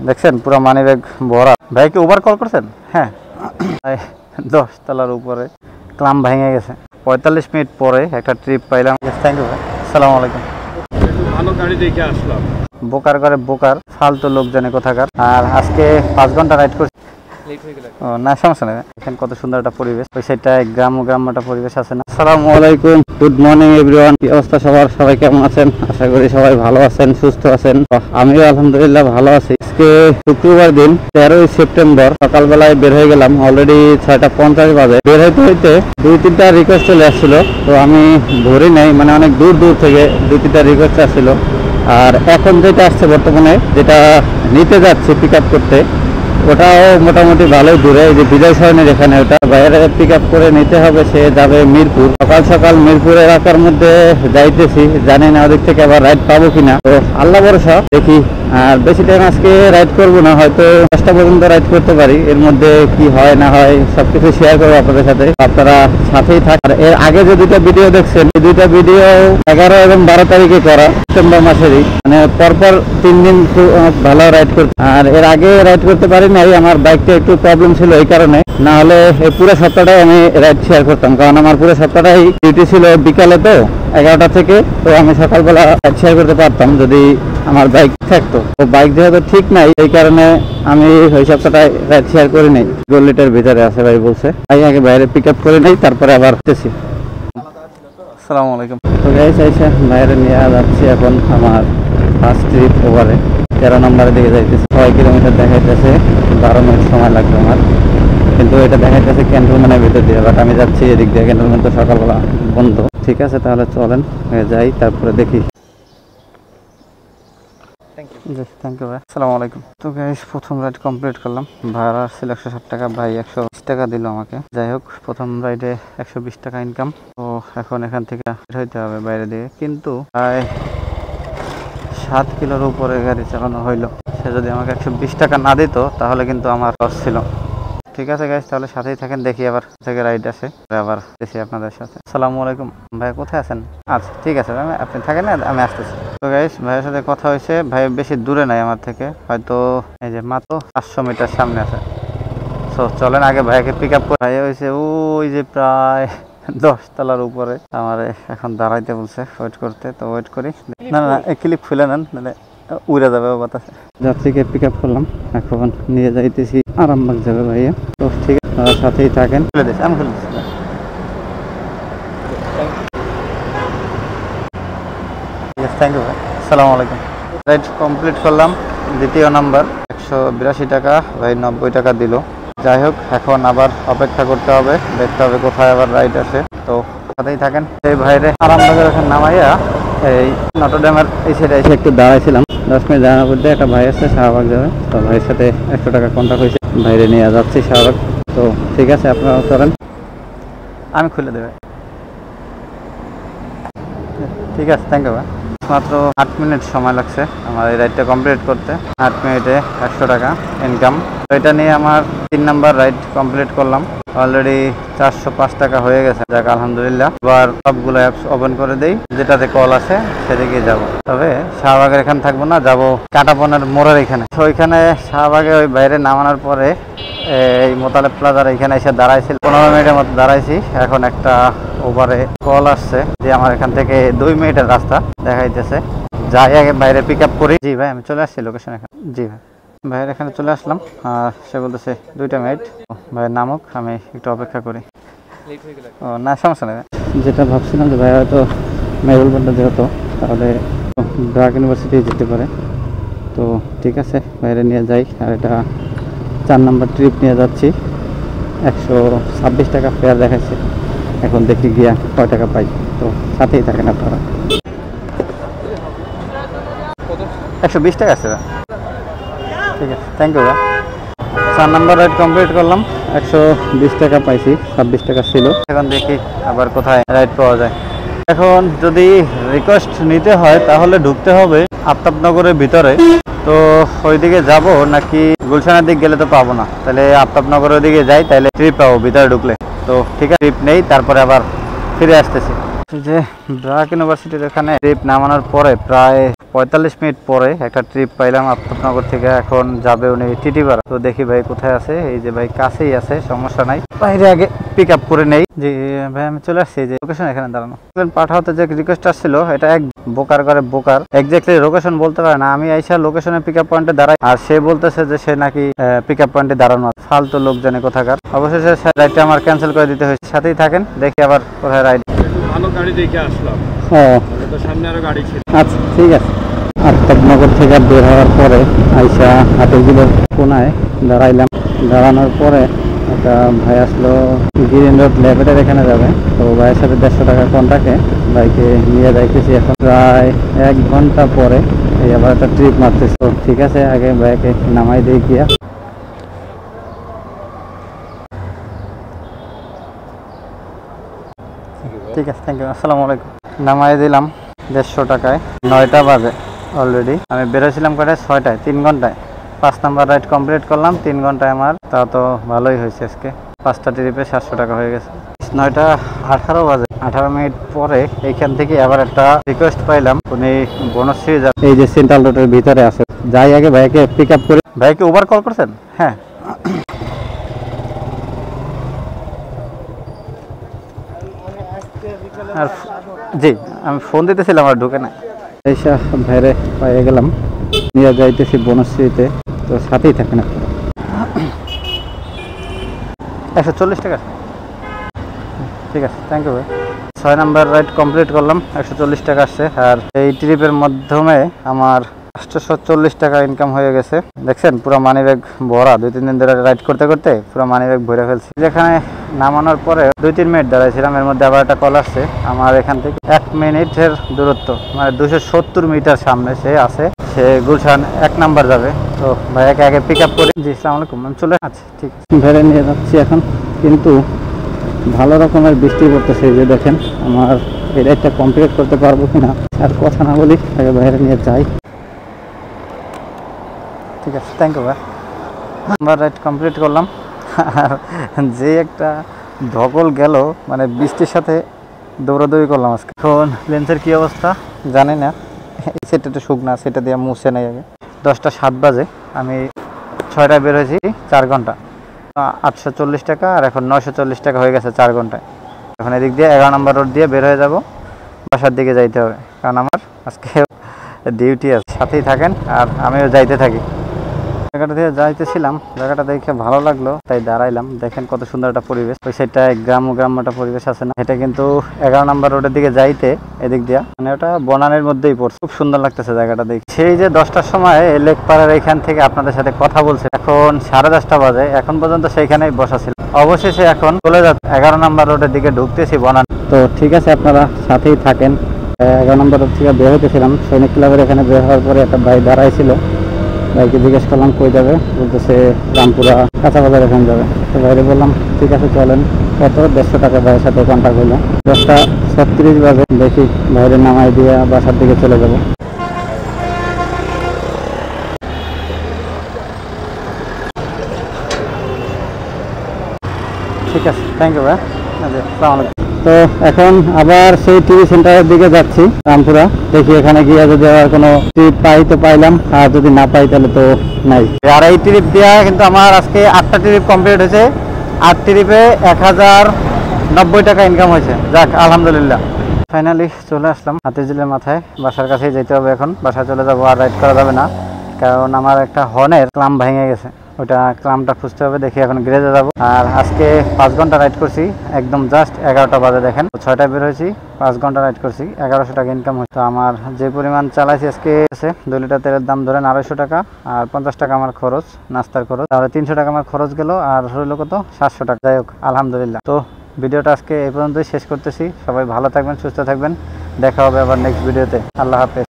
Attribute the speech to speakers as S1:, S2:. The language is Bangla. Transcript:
S1: দেখছেন পুরো মানি ব্যাগ ভরা। ভাই কি উবার কল করছেন? হ্যাঁ 10 তলার উপরে ক্লাম ভেঙে গেছে। 45 মিনিট পরে একটা ট্রিপ পাইলাম। থ্যাংক ইউ ভাই। আসসালামু আলাইকুম।
S2: ভালো গাড়ি দেখে আসলাম।
S1: বোকার করে বোকার ফালতু লোক জানে কোথাকার। আর আজকে 5 ঘন্টা রাইড করছি। ও না সমস্যা নেই। এখানে কত সুন্দর একটা পরিবেশ, ওই সাইডটায় গ্রাম্য একটা পরিবেশ আছে না। আসসালামু আলাইকুম, গুড মর্নিং এভরিওয়ান। কি অবস্থা সবার? সবাই কেমন আছেন? আশা করি সবাই ভালো আছেন, সুস্থ আছেন। আমিও আলহামদুলিল্লাহ ভালো আছি। আজকে শুক্রবার দিন 13ই সেপ্টেম্বর সকালবেলায় বের হয়ে গেলাম। অলরেডি 6:50 বাজে। বের হইতে হইতে 2-3টা রিকোয়েস্ট চলে আসছিল, তো আমি ধরি নাই, মানে অনেক দূর থেকে 2-3টা রিকোয়েস্ট আসছিল। আর এখন যেটা আসছে বর্তমানে, যেটা নিতে যাচ্ছি পিক আপ করতে, ওটাও মোটামুটি ভালোই দূরে। এই যে বিজয় সরণির এখানে, ওটা বাইরে পিক আপ করে নিতে হবে। সে যাবে মিরপুর। সকাল সকাল মিরপুর এলাকার মধ্যে যাইতেছি, জানি না ওদিক থেকে আবার রাইড পাবো কিনা। তো আল্লাহ ভরসা, দেখি। আর বেশি টাইম আজকে রাইড করবো না, হয়তো 5টা পর্যন্ত রাইড করতে পারি। এর মধ্যে কি হয় না হয় সবকিছু শেয়ার করবো আপনাদের সাথে, আপনারা সাথেই থাকেন। আর এর আগে যে 2টা ভিডিও দেখছেন, এই 2টা ভিডিও 11 এবং 12 তারিখে করা, সেপ্টেম্বর মাসেরই, মানে পরপর 3 দিন ভালো রাইড করতে। আর এর আগে রাইড করতে পারি নাই, আমার বাইকটা একটু প্রবলেম ছিল এই কারণে। না হলে এই পুরো সপ্তাহটাই আমি রাইড শেয়ার করতাম, কারণ আমার পুরো সপ্তাহটাই ডিউটি ছিল বিকালে, তো 11টা থেকে। তো আমি সকালবেলা রাইড শেয়ার করতে পারতাম যদি আমার বাইক থাকতো। তো বাইক যেহেতু ঠিক নাই, এই কারণে আমি ওই সপ্তাহটায় রাইড শেয়ার করি নাই। গল্লিটার ভিতরে আছে ভাই বলছে, তাই আগে বাইরে পিক আপ করে নেই, তারপরে আবার আসতেছি। আসসালামু আলাইকুম। তো গাইস আইসা বাইরে নিয়ে যাচ্ছি এখন আমার ফার্স্ট ট্রিপ ওভারে। 13 নম্বরের দিকে যাইতেছি। 6 কিলোমিটার দেখাইতেছে, 12 মিনিট সময় লাগবে আমার। কিন্তু এটা দেখাইতেছে ক্যান্টনমেন্টের ভিতর দিয়ে, বাট আমি যাচ্ছি এদিক দিয়ে। ক্যান্টনমেন্ট তো সকালবেলা বন্ধ। ঠিক আছে, তাহলে চলেন যাই, তারপরে দেখি। থ্যাংক ইউ ভাই। আসসালামু আলাইকুম। তো গাইস প্রথম রাইড কমপ্লিট করলাম। ভাড়া ছিল 160 টাকা, ভাই 120 টাকা দিল আমাকে। যাই হোক, প্রথম রাইডে 120 টাকা ইনকাম। তো এখন এখান থেকে হইতে হবে বাইরে দিয়ে, কিন্তু প্রায় 7 কিলোর উপরে গাড়ি চালানো হইলো। সে যদি আমাকে 120 টাকা না দিত, তাহলে কিন্তু আমার লস ছিল। ঠিক আছে গাইস, তাহলে সাথেই থাকেন, দেখি আবার থেকে রাইড আসে, আবার দেখি আপনাদের সাথে। আসসালামু আলাইকুম ভাই, কোথায় আছেন? আচ্ছা ঠিক আছে ভাই, আপনি থাকেন না, আমি আসতেছি। তো গাইস ভাইয়ের সাথে কথা হয়েছে। ভাই বেশি দূরে নাই আমার থেকে, হয়তো এই যে মাত্র 500 মিটার সামনে আছে। সো চলেন আগে ভাইকে পিক আপ করে। ভাই হয়েছে ওই যে প্রায় 10 তলার উপরে। আমার এখন দাঁড়াইতে বলছে, ওয়েট করতে। তো ওয়েট করি। না না, এই ক্লিপ খুলে নেন, মানে উড়ে যাবে বাতাসে। যাত্রীকে পিক আপ করলাম, এখন নিয়ে যাইতেছি আরামবাগ যাবে ভাইয়া। তো ঠিক আছে, আপনারা সাথেই থাকেন। খুলে দিচ্ছি, আমি খুলে দিচ্ছি। থ্যাংক ইউ ভাই। আসসালামু আলাইকুম। রাইড কমপ্লিট করলাম, দ্বিতীয় নাম্বার। 182 টাকা, ভাই 90 টাকা দিল। যাই হোক, এখন আবার অপেক্ষা করতে হবে, দেখতে হবে কোথায় আবার রাইড আসে। তো সাথেই থাকেন। এই ভাইরে আরামবাগের এখন নামাইয়া এই নটরডেমের এই সাইডে এসে একটু দাঁড়াইছিলাম। 10 মিনিট দাঁড়ানোর পর একটা ভাই আছে, শাহবাগ যাবে। তো ভাইয়ের সাথে 100 টাকা কন্ট্যাক্ট হয়েছে, ভাইরে নিয়ে যাচ্ছি শাহবাগ। তো ঠিক আছে, আপনারা চলেন, আমি খুলে দেবে। ঠিক আছে, থ্যাংক ইউ ভাই। মাত্র 8 মিনিট সময় লাগছে আমার এই রাইডটা কমপ্লিট করতে। 8 মিনিটে 100 টাকা ইনকাম। তো এটা নিয়ে আমার 3 নাম্বার রাইড কমপ্লিট করলাম। অলরেডি 405 টাকা হয়ে গেছে। যাক আলহামদুলিল্লাহ। এবার সবগুলো অ্যাপস ওপেন করে দেই, যেটাতে কল আছে সেদিকে যাব। তবে শাহবাগের এখানে থাকবো না, যাব কাটাপনের মোড়ের এখানে। তো ওইখানে শাহবাগে ওই বাইরে নামানোর পরে এই মোতালেব প্লাজার এখানে এসে দাঁড়াইছিল, 15 মিনিটের মতো দাঁড়াইছি। এখন একটা ওভারে কল আসছে যে আমার এখান থেকে 2 মিনিটের রাস্তা দেখাইতেছে। যাই আগে বাইরে পিক আপ করি। জি ভাই, আমি চলে আসছি লোকেশন এখানে। জি ভাই, ভাইয়ের এখানে চলে আসলাম। আর সে বলতেছে 2টা মিনিট, ভাই নামুক, আমি একটু অপেক্ষা করি। ও না, সমস্যা নেই। যেটা ভাবছিলাম যে ভাই হয়তো মেহুল বন্ধু যেহেতু, তাহলে ব্রাক ইউনিভার্সিটি যেতে পারে। তো ঠিক আছে, বাইরে নিয়ে যাই। আর এটা 4 নাম্বার ট্রিপ নিয়ে যাচ্ছি। 126 টাকা ফেয়ার দেখাচ্ছে। এখন দেখি গিয়া কয় টাকা পাই। তো সাথেই থাকেন আপনারা। 120 টাকা আছে। ঠিক আছে, থ্যাংক ইউ ভাই। 4 নাম্বার রাইড কমপ্লিট করলাম, 120 টাকা পাইছি, 26 টাকা ছিল। এখন দেখি আবার কোথায় রাইড পাওয়া যায়। এখন যদি রিকোয়েস্ট নিতে হয় তাহলে ঢুকতে হবে আফতাবনগরের ভিতরে। তো ওইদিকে যাব নাকি গুলশানের দিকে গেলে তো পাবো না, তাহলে আফতাবনগরের দিকে যাই, তাহলে ট্রিপ পাবো ভিতরে ঢুকলে। তো ঠিক আছে, ট্রিপ নেই, তারপরে আবার ফিরে আসতেছি। এই যে ব্র্যাক ইউনিভার্সিটির এখানে ট্রিপ নামানোর পরে প্রায় 45 মিনিট পরে একটা ট্রিপ পাইলাম আফতাবনগর থেকে। এখন যাবে উনি টিটিপাড়া। তো দেখি ভাই কোথায় আছে। এই যে ভাই কাছেই আছে, সমস্যা নাই, বাইরে আগে পিক আপ করে নেই। যে ভাই আমি চলে আসছি, যে লোকেশন এখানে দাঁড়ানো। পাঠাতে যে রিকোয়েস্ট আসছিল এটা এক বোকার করে বোকার, এক্স্যাক্টলি লোকেশন বলতে পারে না। আমি আইসা লোকেশনে পিক আপ পয়েন্টে দাঁড়াই আর সে বলতেছে যে সে নাকি পিক আপ পয়েন্টে দাঁড়ানো। ফালতু লোক জানে কোথাকার। অবশেষে রাইডটা আমার ক্যান্সেল করে দিতে হয়েছে। সাথেই থাকেন, দেখি আবার কোথায় রাইড।
S2: একটু ভালো গাড়ি দেখে আসলাম। তো সামনে আরো গাড়ি ছিল।
S1: আচ্ছা ঠিক আছে। আফতাবনগর থেকে বের হওয়ার পরে আইসা হাতিরঝিলের কোনায় দাঁড়াইলাম। দাঁড়ানোর পরে একটা ভাই আসলো, গ্রিন রোড ল্যাবেটের এখানে যাবে। তো ভাইয়ের সাথে 150 টাকা কন্টাক্টে বাইকে নিয়ে যাইতেছি। এখন প্রায় 1 ঘন্টা পরে এই আবার একটা ট্রিপ মারতেছি। তো ঠিক আছে, আগে বাইকে নামাই দিয়ে গিয়া। ঠিক আছে, থ্যাংক ইউ, আসসালামু আলাইকুম। নামাই দিলাম 150 টাকায়। 9টা বাজে অলরেডি। আমি বেরোছিলাম কটায়? 6টায়। 3 ঘন্টায় 5 নাম্বার রাইড কমপ্লিট করলাম। 3 ঘন্টায় আমার, তা তো ভালোই হয়েছে। আজকে 5টা ট্রিপে 700 টাকা হয়ে গেছে। 9টা 18 বাজে। 18 মিনিট পরে এইখান থেকে আবার একটা রিকোয়েস্ট পাইলাম। উনি বনশ্রী এই যে সেন্ট্রাল রোডের ভিতরে আছে। যাই আগে ভাইকে পিক আপ করে। ভাইকে উবার কল করছেন? হ্যাঁ, আর জি আমি ফোন দিতেছিলাম আর ঢুকে না। এইসা ভাইরে পাইয়ে গেলাম, নিয়ে যাইতেছি বনশ্রীতে। তো সাথেই থাকে না। 140 টাকা। ঠিক আছে, থ্যাংক ইউ ভাই। 6 নাম্বার রাইড কমপ্লিট করলাম, 140 টাকা আসছে। আর এই ট্রিপের মাধ্যমে আমার 840 টাকা ইনকাম হয়ে গেছে। দেখছেন পুরো মানি ব্যাগ ভরা। 2-3 দিন ধরে রাইড করতে করতে পুরো মানি ব্যাগ ভরে ফেলছি। যেখানে নামানোর পরে 2-3 মিনিট দাঁড়াইছিলাম, এর মধ্যে আবার একটা কল আসছে। আমার এখান থেকে 1 মিনিটের দূরত্ব, মানে 270 মিটার সামনে সে আছে। সে গুলশান 1 নাম্বার যাবে। তো ভাইয়াকে আগে পিক আপ করি। জি আসসালামু আলাইকুম, আমি চলে আচ্ছা ঠিক আছে। ভেড়ে নিয়ে যাচ্ছি এখন, কিন্তু ভালো রকমের বৃষ্টি পড়তেছে। এই যে দেখেন, আমার এই রাইডটা কমপ্লিট করতে পারবো কিনা আর কথা না বলি, আগে বাইরে নিয়ে যাই। ঠিক আছে, থ্যাংক ইউ ভাই। আমার রাইড কমপ্লিট করলাম। আর যে একটা ধকল গেল, মানে বৃষ্টির সাথে দৌড়াদৌড়ি করলাম আজকে। এখন লেন্সের কী অবস্থা জানি না। এই সেটটা একটু শুকনা, সেটা দিয়ে মুছে নেই আগে। 10টা 7 বাজে। আমি 6টায় বের হয়েছি, 4 ঘন্টা। 840 টাকা, আর এখন 940 টাকা হয়ে গেছে 4 ঘন্টায়। এখন এদিক দিয়ে 11 নম্বর রোড দিয়ে বের হয়ে যাব। বাসার দিকে যাইতে হবে, কারণ আমার আজকে ডিউটি আছে। সাথেই থাকেন আর আমিও যাইতে থাকি। জায়গাটা দিয়ে যাইতেছিলাম, জায়গাটা দেখে ভালো লাগলো, তাই দাঁড়াইলাম। দেখেন কত সুন্দর একটা পরিবেশ। ওই সাইডটায় গ্রাম্য একটা পরিবেশ আছে না? এটা কিন্তু 11 নম্বর রোডের দিকে যাইতে এদিক দিয়া, মানে ওটা বনানের মধ্যেই পড়ছে। খুব সুন্দর লাগতেছে জায়গাটা দেখে। সেই যে 10টার সময় লেক পাড়ার এখান থেকে আপনাদের সাথে কথা বলছে, এখন 10:30 বাজে। এখন পর্যন্ত সেইখানেই বসা ছিল। অবশেষে এখন চলে যাচ্ছে 11 নম্বর রোডের দিকে ঢুকতেছি বনান। তো ঠিক আছে, আপনারা সাথেই থাকেন। 11 নম্বর রোড থেকে বের হইতেছিলাম। সৈনিক ক্লাবের এখানে বের হওয়ার পরে একটা ভাই দাঁড়াইছিল। ভাইকে জিজ্ঞেস করলাম কই যাবে, বলতেছে রামপুরা কাঁচা বাজার এখানে যাবে। তো বাইরে বললাম ঠিক আছে চলেন। কত? 150 টাকা ভাইয়ের সাথে কন্ট্যাক্ট হইলো। 10টা 36 বাজে। দেখি বাইরে নামাই দিয়ে বাসার দিকে চলে যাব। ঠিক আছে, থ্যাংক ইউ ভাই। আসসালামু আলাইকুম। তো এখন আবার সেই টিভি সেন্টারের দিকে যাচ্ছি রামপুরা। দেখি এখানে গিয়ে যদি আবার কোনো ট্রিপ পাই তো পাইলাম, আর যদি না পাই তাহলে তো নাই। আর এই ট্রিপ দেওয়া কিন্তু আমার আজকে 8টা ট্রিপ কমপ্লিট হয়েছে। 8 ট্রিপে 1090 টাকা ইনকাম হয়েছে। যাক আলহামদুলিল্লাহ। ফাইনালি চলে আসলাম হাতিরঝিলের মাথায়। বাসার কাছেই যেতে হবে এখন। বাসায় চলে যাবো, আর রাইড করা যাবে না, কারণ আমার একটা হর্নের ক্লাম্প ভেঙে গেছে। ওটা ক্লাম্পটা খুঁজতে হবে। দেখি এখন গ্যারেজে যাবো। আর আজকে 5 ঘন্টা রাইড করছি, একদম জাস্ট 11টা বাজে। দেখেন 6টায় বের হয়েছি, 5 ঘন্টা রাইড করছি, 1100 টাকা ইনকাম হয়েছে। আমার যে পরিমাণ চালাইছি আজকে 2 লিটার তেলের দাম ধরেন 250 টাকা, আর 50 টাকা আমার খরচ, নাস্তার খরচ, তাহলে 300 টাকা আমার খরচ গেল। আর হইলো কত? 700 টাকা। যাই হোক আলহামদুলিল্লাহ। তো ভিডিওটা আজকে এই পর্যন্তই শেষ করতেছি। সবাই ভালো থাকবেন, সুস্থ থাকবেন। দেখা হবে আবার নেক্সট ভিডিওতে। আল্লাহ হাফেজ।